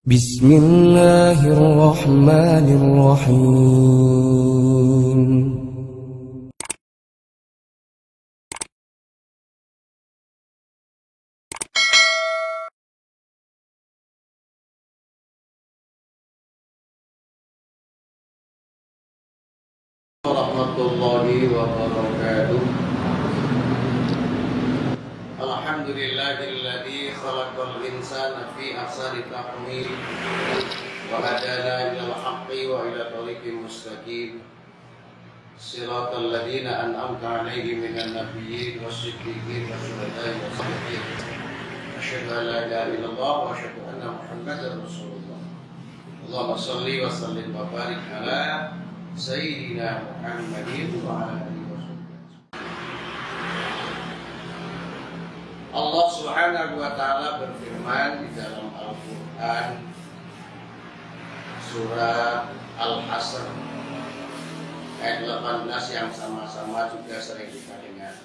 Bismillahirrahmanirrahim. Warahmatullahi wabarakatuh. Alhamdulillahilladzi khalaqal insana fi ahsani taqwim wa hadana ilal haqqi wa ila thariqin mustaqim. Shiratal ladzina an'amta 'alaihim minan nabiyyin wasiddiqin wasyuhada'i wassalihin. Asyhadu an la ilaha illallah wa asyhadu anna Muhammadar Rasulullah. Allahumma shalli wa sallim wa barik ala Sayyidina Muhammadin wa ala alihi wasallam. Allah Subhanahu wa taala berfirman di dalam Al-Qur'an surah Al-Hasr ayat 18 yang sama-sama juga sering kita dengar.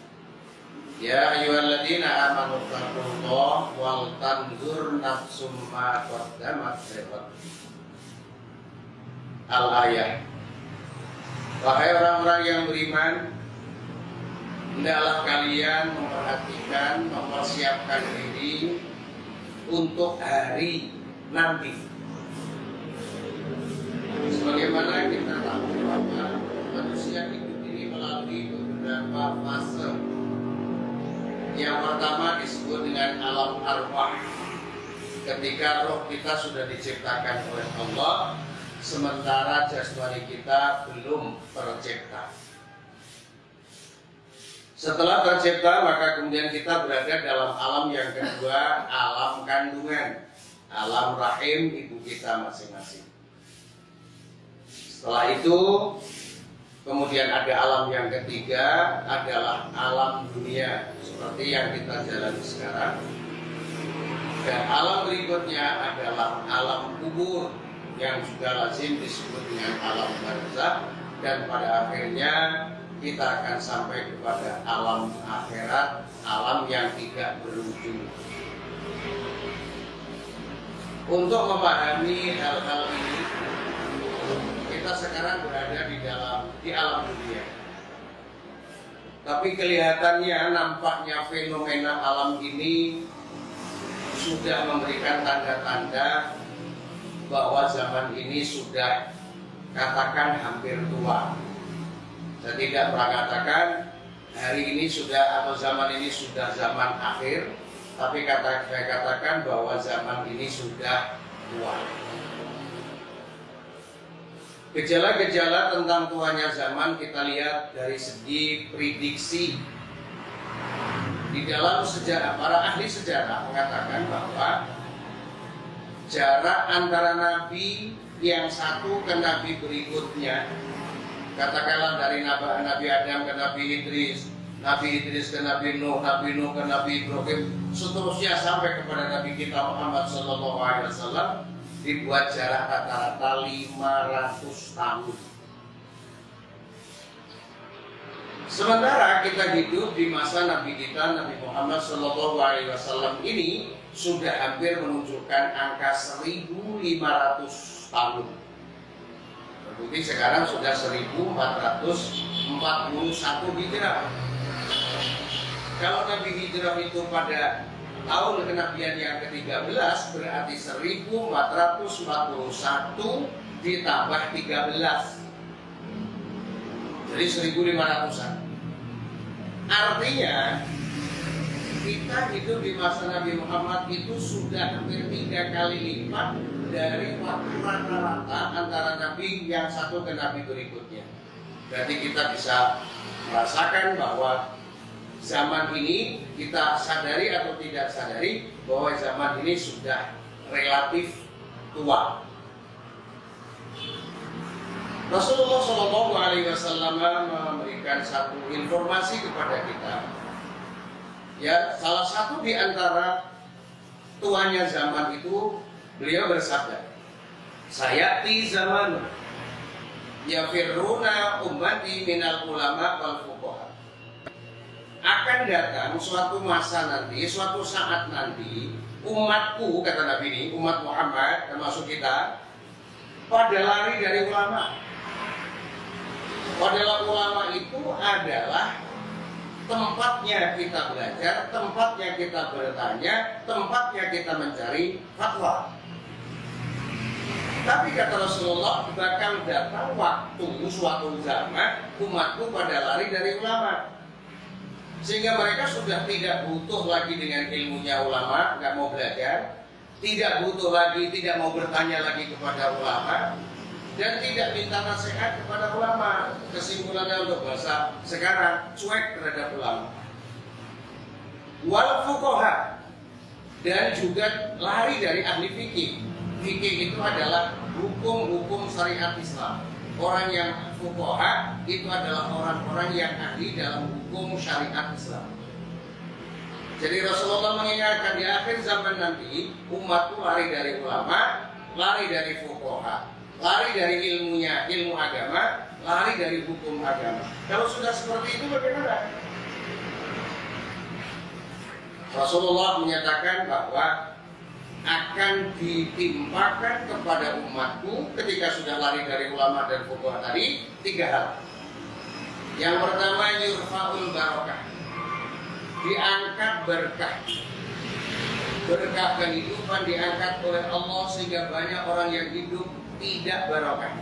Ya ayyuhalladzina amanu taqullaha wal tanzur nafsum ma qaddamat lighad. Al-ayat. Wahai orang-orang yang beriman, hendaklah kalian memperhatikan, mempersiapkan diri untuk hari nanti. Sebagaimana kita tahu bahwa manusia hidup ini melalui beberapa fase. Yang pertama disebut dengan alam arwah. Ketika roh kita sudah diciptakan oleh Allah, sementara jasmani kita belum tercipta. Setelah tercipta, maka kemudian kita berada dalam alam yang kedua, alam kandungan, alam rahim ibu kita masing-masing. Setelah itu, kemudian ada alam yang ketiga, adalah alam dunia, seperti yang kita jalani sekarang. Dan alam berikutnya adalah alam kubur, yang juga lazim disebut dengan alam barzakh, dan pada akhirnya kita akan sampai kepada alam akhirat, alam yang tidak berujung. Untuk memahami hal-hal ini, kita sekarang berada di alam dunia. Tapi kelihatannya, nampaknya fenomena alam ini sudah memberikan tanda-tanda bahwa zaman ini sudah katakan hampir tua. Saya tidak pernah katakan hari ini sudah atau zaman ini sudah zaman akhir, tapi saya katakan bahwa zaman ini sudah tua. Gejala-gejala tentang tuanya zaman kita lihat dari segi prediksi. Di dalam sejarah, para ahli sejarah mengatakan bahwa jarak antara nabi yang satu ke nabi berikutnya, katakanlah dari Nabi Adam ke Nabi Idris ke Nabi Nuh ke Nabi Ibrahim, seterusnya sampai kepada Nabi kita Muhammad SAW, dibuat jarak rata-rata 500 tahun. Sementara kita hidup di masa Nabi kita Nabi Muhammad SAW ini sudah hampir menunjukkan angka 1.500 tahun. Terbukti sekarang sudah 1441 hijrah. Kalau Nabi hijrah itu pada tahun kenabian yang ke-13, berarti 1441 ditambah 13. Jadi 1.500-an. Artinya kita hidup di masa Nabi Muhammad itu sudah hampir 3 kali lipat dari waktu rata-rata antara Nabi yang satu ke Nabi berikutnya. Berarti kita bisa merasakan bahwa zaman ini, kita sadari atau tidak sadari, bahwa zaman ini sudah relatif tua. Rasulullah SAW memberikan satu informasi kepada kita. Ya, salah satu di antara tuanya zaman itu, beliau bersabda, sayati zaman yafirruna ummati minal ulama wal fuqaha. akan datang suatu masa nanti, suatu saat nanti, umatku, kata Nabi ini, umat Muhammad termasuk kita, pada lari dari ulama. Padahal ulama itu adalah tempatnya kita belajar, tempatnya kita bertanya, tempatnya kita mencari fatwa. Tapi kata Rasulullah, bakal datang waktu, suatu zaman, umatku pada lari dari ulama. Sehingga mereka sudah tidak butuh lagi dengan ilmunya ulama, nggak mau belajar, tidak butuh lagi, tidak mau bertanya lagi kepada ulama, dan tidak minta nasihat kepada ulama. Kesimpulannya untuk bahasa sekarang, cuek terhadap ulama. Wal fuqaha, dan juga lari dari ahli fikih. Fikih itu adalah hukum-hukum syariat Islam. Orang yang fuqaha itu adalah orang-orang yang ahli dalam hukum syariat Islam. Jadi Rasulullah mengingatkan di akhir zaman nanti umatku lari dari ulama, lari dari fuqaha, lari dari ilmunya, ilmu agama, lari dari hukum agama. Kalau sudah seperti itu bagaimana? Rasulullah menyatakan bahwa akan ditimpakan kepada umatku ketika sudah lari dari ulama dan fuqaha tadi 3 hal. Yang pertama, yurfa'ul barakah, diangkat berkah. Berkah kehidupan diangkat oleh Allah sehingga banyak orang yang hidup tidak barokah.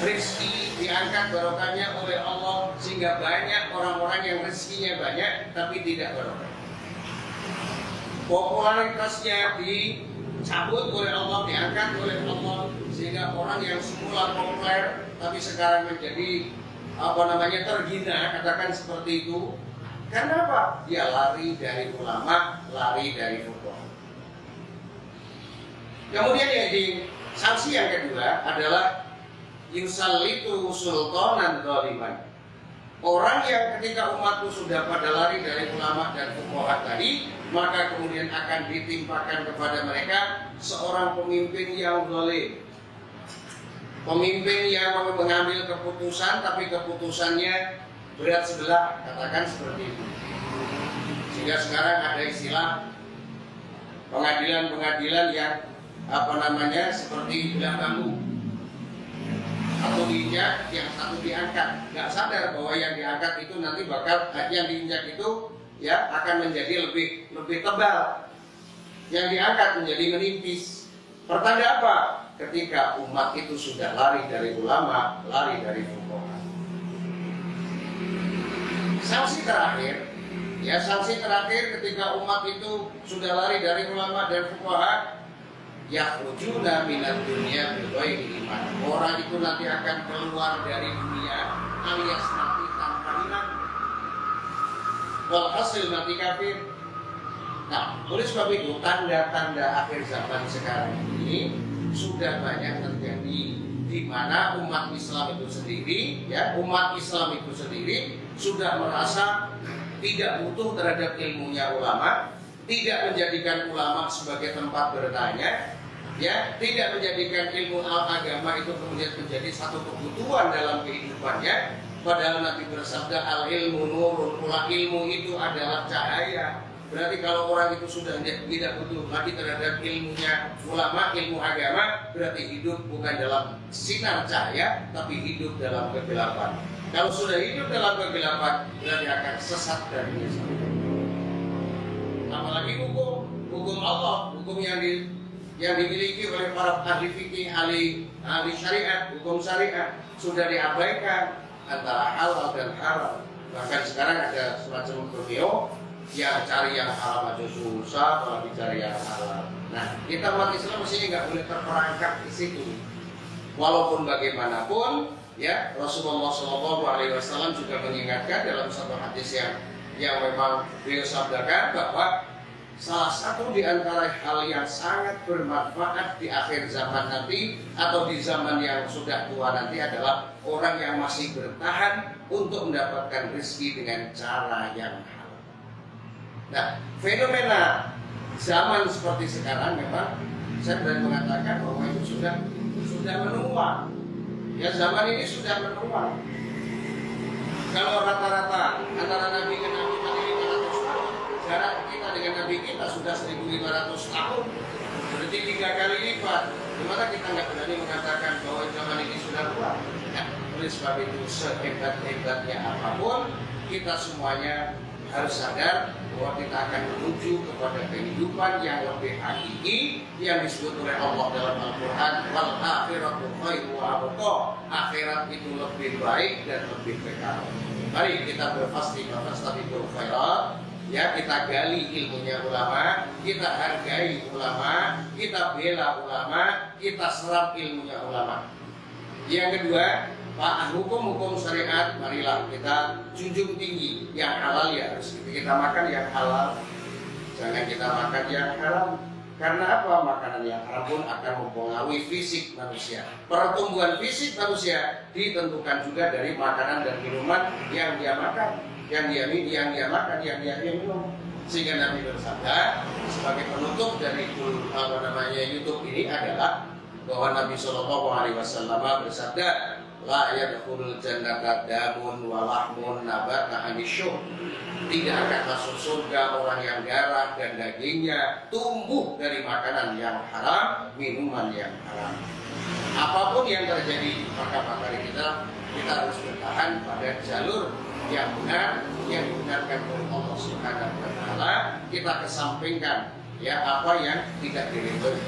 Rezeki diangkat barokahnya oleh Allah sehingga banyak orang-orang yang rezekinya banyak tapi tidak barokah. Popularitasnya dicabut oleh Allah, diangkat oleh Allah sehingga orang yang semula populer tapi sekarang menjadi terhina, katakan seperti itu. Karena apa? Dia lari dari ulama, lari dari fuqaha. Kemudian sanksi yang kedua adalah yusallitu sultanan zaliman. Orang yang ketika umatku sudah pada lari dari ulama dan fuqaha tadi, maka kemudian akan ditimpakan kepada mereka seorang pemimpin yang zalim. Pemimpin yang mengambil keputusan tapi keputusannya berat sebelah, katakan seperti itu. Sehingga sekarang ada istilah pengadilan-pengadilan yang seperti belah bambu. Atau diinjak, yang satu diangkat. Nggak sadar bahwa yang diangkat itu nanti bakal, yang diinjak itu ya akan menjadi lebih tebal. Yang diangkat menjadi menipis. Pertanda apa? Ketika umat itu sudah lari dari ulama, lari dari fuqaha. Sanksi terakhir ketika umat itu sudah lari dari ulama dan fuqaha, yakhrujuna minad dunya bighairi iman. Orang itu nanti akan keluar dari dunia alias mati tanpa iman. Walhasil mati kafir. Nah, oleh sebab itu tanda-tanda akhir zaman sekarang ini sudah banyak terjadi, di mana umat Islam itu sendiri, sudah merasa tidak butuh terhadap ilmunya ulama, tidak menjadikan ulama sebagai tempat bertanya, tidak menjadikan ilmu agama itu kemudian menjadi satu kebutuhan dalam kehidupannya. Padahal Nabi bersabda, al ilmu nurun, ilmu itu adalah cahaya. Berarti kalau orang itu sudah tidak butuh lagi terhadap ilmunya ulama, ilmu agama, berarti hidup bukan dalam sinar cahaya, tapi hidup dalam kegelapan. Kalau sudah hidup dalam kegelapan, berarti akan sesat dan menyesat. Apalagi hukum Allah, hukum yang dimiliki oleh para ahli fikih, ahli syariat, hukum syariat sudah diabaikan antara halal dan haram. Bahkan sekarang ada semacam video yang cari yang halal aja susah, apalagi cari yang halal. Nah, kita umat Islam mestinya nggak boleh terperangkap di situ. Walaupun bagaimanapun, Rasulullah SAW juga mengingatkan dalam satu hadis yang memang beliau sabdakan bahwa salah satu di antara hal yang sangat bermanfaat di akhir zaman nanti atau di zaman yang sudah tua nanti adalah orang yang masih bertahan untuk mendapatkan rezeki dengan cara yang halal. Nah, fenomena zaman seperti sekarang memang saya berani mengatakan bahwa itu sudah menua. Zaman ini sudah menua. Kalau rata-rata antara Nabi ke Nabi tadi 500 tahun, jarak kita dengan Nabi kita sudah 1500 tahun. Berarti 3 kali lipat. Gimana kita nggak berani mengatakan bahwa zaman ini sudah tua? Ya, oleh sebab itu sehebat-hebatnya apapun, kita semuanya harus sadar bahwa kita akan menuju kepada kehidupan yang lebih hakiki yang disebut oleh Allah dalam Al-Quran, wal akhiratu khairu wa abqa. Akhirat itu lebih baik dan lebih kekal. Mari kita berfastabiqul khairat. Ya, kita gali ilmunya ulama, kita hargai ulama, kita bela ulama, kita serap ilmunya ulama. Yang kedua, hukum-hukum syariat, marilah kita junjung tinggi. Yang halal ya harus kita makan yang halal. Jangan kita makan yang haram. Karena apa? Makanan yang haram pun akan mempengaruhi fisik manusia. Pertumbuhan fisik manusia ditentukan juga dari makanan dan minuman yang dia makan, yang dia makan, yang dia minum. Sehingga Nabi bersabda sebagai penutup dari YouTube ini adalah bahwa Nabi Shallallahu Alaihi Wasallam bersabda, la yadkhulul jannata damun wa lahmun nabata anisyuh. Tidak akan masuk surga orang yang darah dan dagingnya tumbuh dari makanan yang haram, minuman yang haram. Apapun yang terjadi, maka kita harus bertahan pada jalur yang benar, yang dibenarkan oleh Allah Subhanahu wa Ta'ala. Kita kesampingkan ya apa yang tidak diridhoi.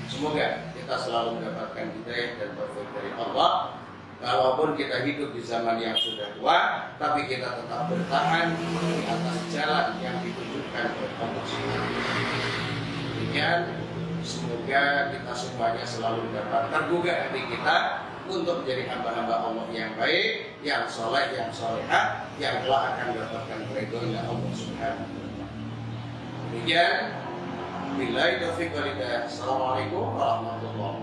Semoga kita selalu mendapatkan hidayah dan taufik dari Allah. Walaupun kita hidup di zaman yang sudah tua, tapi kita tetap bertahan di atas jalan yang ditunjukkan oleh Allah Subhanahu wa Ta'ala. Demikian, semoga kita semuanya selalu dapat tergugah hati kita untuk menjadi hamba-hamba Allah yang baik, yang soleh, yang solehah, yang telah akan mendapatkan ridhonya Allah Subhanahu wa Ta'ala. Demikian, billahi taufiq wal hidayah. Assalamualaikum warahmatullahi wabarakatuh.